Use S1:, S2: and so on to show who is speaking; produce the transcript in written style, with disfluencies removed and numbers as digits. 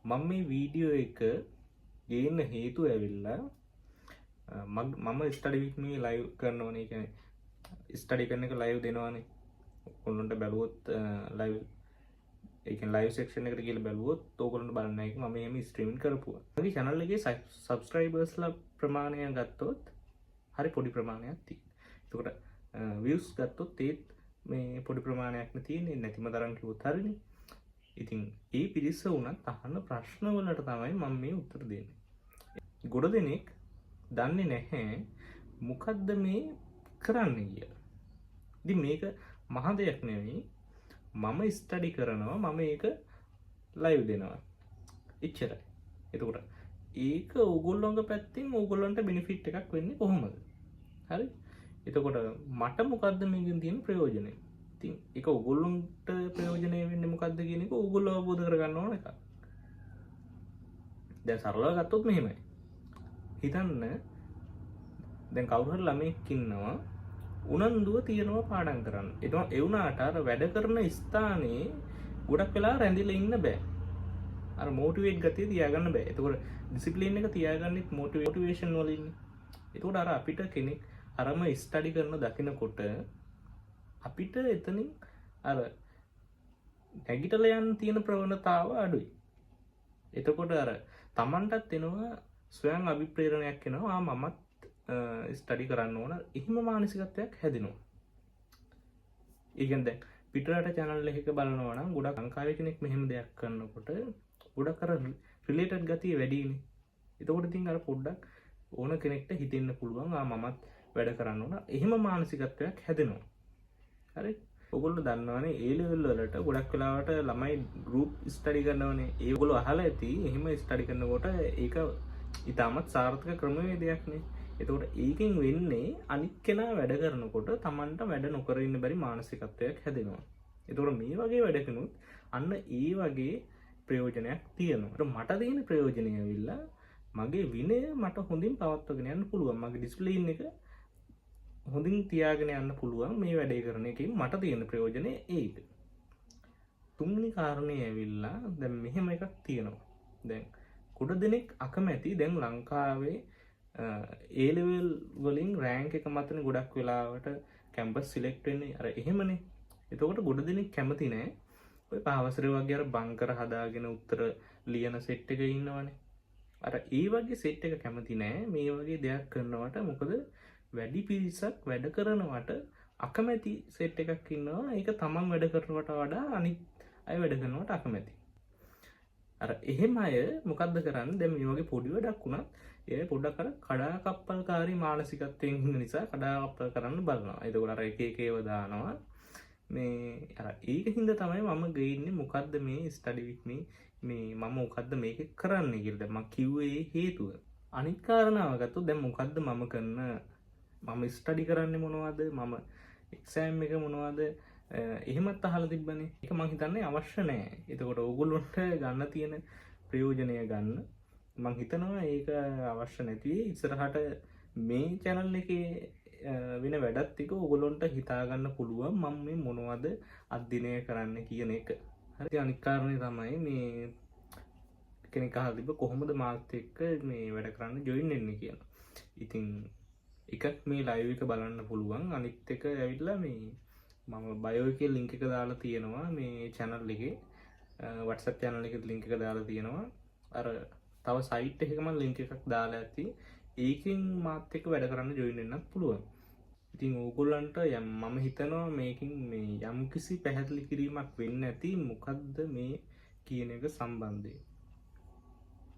S1: මම මේ වීඩියෝ එක ගේන්න හේතුව ඇවිල්ලා මම ස්ටඩි විත් මේ ලයිව් කරනවනේ. කියන්නේ ස්ටඩි කරන එක ලයිව් දෙනවනේ. ඔයගොල්ලන්ට බැලුවොත් ලයිව් ඒ කියන්නේ ලයිව් සෙක්ෂන් එකට ගිහලා බැලුවොත් ඕගොල්ලන්ට බලන්න එක මම එහෙම ස්ට්‍රීමින් කරපුවා. මගේ channel එකේ සබ්ස්ක්‍රයිබර්ස්ලා ප්‍රමාණය ගත්තොත් හරි පොඩි ප්‍රමාණයක් තියෙනවා. ඒකට views ගත්තොත් ඒත් මේ පොඩි ප්‍රමාණයක්ම තියෙන්නේ. නැතිම තරම් කිව්වොත් හරිනේ. ඉතින් ඒ පිරිස උනත් අහන ප්‍රශ්න වලට තමයි මම මේ උත්තර දෙන්නේ. ගොඩ දෙනෙක් දන්නේ නැහැ මොකද්ද මේ කරන්නේ කියලා. ඉතින් මේක මහ දෙයක් නෙවෙයි. මම ස්ටඩි කරනවා, මම ඒක ලයිව් දෙනවා. එච්චරයි. එතකොට ඒක ඕගොල්ලෝගේ පැත්තෙන් ඕගොල්ලන්ට බෙනිෆිට් එකක් වෙන්නේ කොහොමද? හරි? එතකොට මට මොකද්ද මේකෙන් තියෙන ප්‍රයෝජනය? ඉතින් ඒක ඕගොල්ලන්ට ප්‍රයෝජනය වෙන්නේ මොකද්ද කියන එක ඕගොල්ලෝ අවබෝධ කරගන්න ඕන එකක්. දැන් සරලව ගත්තොත් මෙහෙමයි. හිතන්න දැන් කවුරු හරි ළමෙක් ඉන්නවා උනන්දුව තියනවා පාඩම් කරන්න. ඒ වුණාට අර වැඩ කරන ස්ථානයේ ගොඩක් වෙලා රැඳිලා ඉන්න බෑ. අර මොටිවේට් ගතිය තියාගන්න බෑ. ඒතකොට ඩිසිප්ලින් එක තියාගන්නෙත් මොටිවේෂන් වලින්. ඒතකොට අර අපිට කෙනෙක් අරම ස්ටඩි කරන දකිනකොට අපිට එතනින් අර නැගිටලා යන්න තියෙන ප්‍රවණතාව අඩුයි. එතකොට අර Tamanටත් එනවා ස්වයං අභිප්‍රේරණයක් එනවා. මමත් ස්ටඩි කරන්න ඕන. එහෙම මානසිකත්වයක් හැදෙනවා. ඒ කියන්නේ දැන් පිටරට channel එකක බලනවා නම් ගොඩක් ලංකාවේ කෙනෙක් මෙහෙම දෙයක් කරනකොට ගොඩක් අර රිලේටඩ් ගතිය වැඩිනේ. එතකොට ඉතින් අර පොඩ්ඩක් ඕන කෙනෙක්ට හිතෙන්න පුළුවන් මමත් වැඩ කරන්න ඕන. එහෙම මානසිකත්වයක් හැදෙනවා. හරි? ඔයගොල්ලෝ දන්නවනේ A level වලට ගොඩක් වෙලාවට ළමයි group study කරනවනේ. ඒගොල්ලෝ අහලා ඇති එහෙම study කරනකොට ඒක ඉතාමත් සාර්ථක ක්‍රමවේදයක් නේ. එතකොට ඒකෙන් වෙන්නේ අනිත් කෙනා වැඩ කරනකොට Tamanට වැඩ නොකර ඉන්න බැරි මානසිකත්වයක් හැදෙනවා. එතකොට මේ වගේ වැඩ කනොත් අන්න ඒ වගේ ප්‍රයෝජනයක් තියෙනවා. මට තියෙන ප්‍රයෝජනය ඇවිල්ලා මගේ විනය මට හොඳින් පවත්වාගෙන යන්න පුළුවන්. මගේ ඩිසිප්ලින් එක හොඳින් තියාගෙන යන්න පුළුවන් මේ වැඩේ කරන එකෙන් මට තියෙන ප්‍රයෝජනය ඒක. තුන්වෙනි කාරණේ ඇවිල්ලා දැන් මෙහෙම එකක් තියෙනවා. දැන් ගොඩ දෙනෙක් අකමැති දැන් ලංකාවේ A level වලින් රෑන්ක් එක මතනේ ගොඩක් වෙලාවට කැම්පස් සිලෙක්ට් වෙන්නේ අර එහෙමනේ. එතකොට ගොඩ දෙනෙක් කැමති නෑ ඔය පහවසරේ වගේ අර බංකර හදාගෙන උත්තර ලියන සෙට් එකක ඉන්නවනේ. අර ඒ වගේ සෙට් එක කැමති නෑ මේ වගේ දෙයක් කරනවට. මොකද වැඩි පිරිසක් වැඩ කරනවට අකමැති සෙට් එකක් ඉන්නවා. ඒක තමන් වැඩ කරනවට වඩා අනිත් අය වැඩ කරනවට අකමැති. අර එහෙම අය මොකද්ද කරන්නේ? දැන් මේ වගේ පොඩි වැඩක් වුණත් ඒ පොඩ්ඩක් අර කඩාකප්පල්කාරී මානසිකත්වයෙන් ඉන්න නිසා කඩාකප්පල් කරන්න බලනවා. ඒකෝර අර එක එක ඒවා දානවා. මේ අර ඒකින්ද තමයි මම ගේන්නේ මොකද්ද මේ ස්ටඩි විත් මේ මම මොකද්ද මේක කරන්නේ කියලා. දැන් මම කිව්වේ හේතුව. අනිත් කාරණාව ගත්තොත් දැන් මොකද්ද මම කරන මම ස්ටඩි කරන්නේ මොනවද? මම එක්සෑම් එක මොනවද? එහෙමත් අහලා තිබ්බනේ. ඒක මම හිතන්නේ අවශ්‍ය නැහැ. එතකොට ඕගොල්ලොන්ට ගන්න තියෙන ප්‍රයෝජනය ගන්න. මම හිතනවා ඒක අවශ්‍ය නැති වෙයි. ඉස්සරහට මේ channel එකේ වෙන වැඩත් ටික ඕගොල්ලොන්ට හිතා ගන්න පුළුවන් මම මේ මොනවද අධ්‍යයනය කරන්න කියන එක. හරි. අනිත් කාරණේ තමයි මේ කෙනෙක් අහලා තිබ්බ කොහොමද මාත් එක්ක මේ වැඩ කරන්න ජොයින් වෙන්නේ කියලා. ඉතින් එකක් මේ ලයිව් එක බලන්න පුළුවන්. අනිත් එක ඇවිල්ලා මේ මම බයෝ එකේ link එක දාලා තියෙනවා මේ channel එකේ. WhatsApp channel එකේ link එක දාලා තියෙනවා. අර තව site එකක මම link එකක් දාලා ඇති. ඒකෙන් මාත් එක්ක වැඩ කරන්න ජොයින් වෙන්නත් පුළුවන්. ඉතින් ඕගොල්ලන්ට මම හිතනවා මේකෙන් මේ යම්කිසි පැහැදිලි කිරීමක් වෙන්න ඇති මොකද්ද මේ කියන එක සම්බන්ධයෙන්.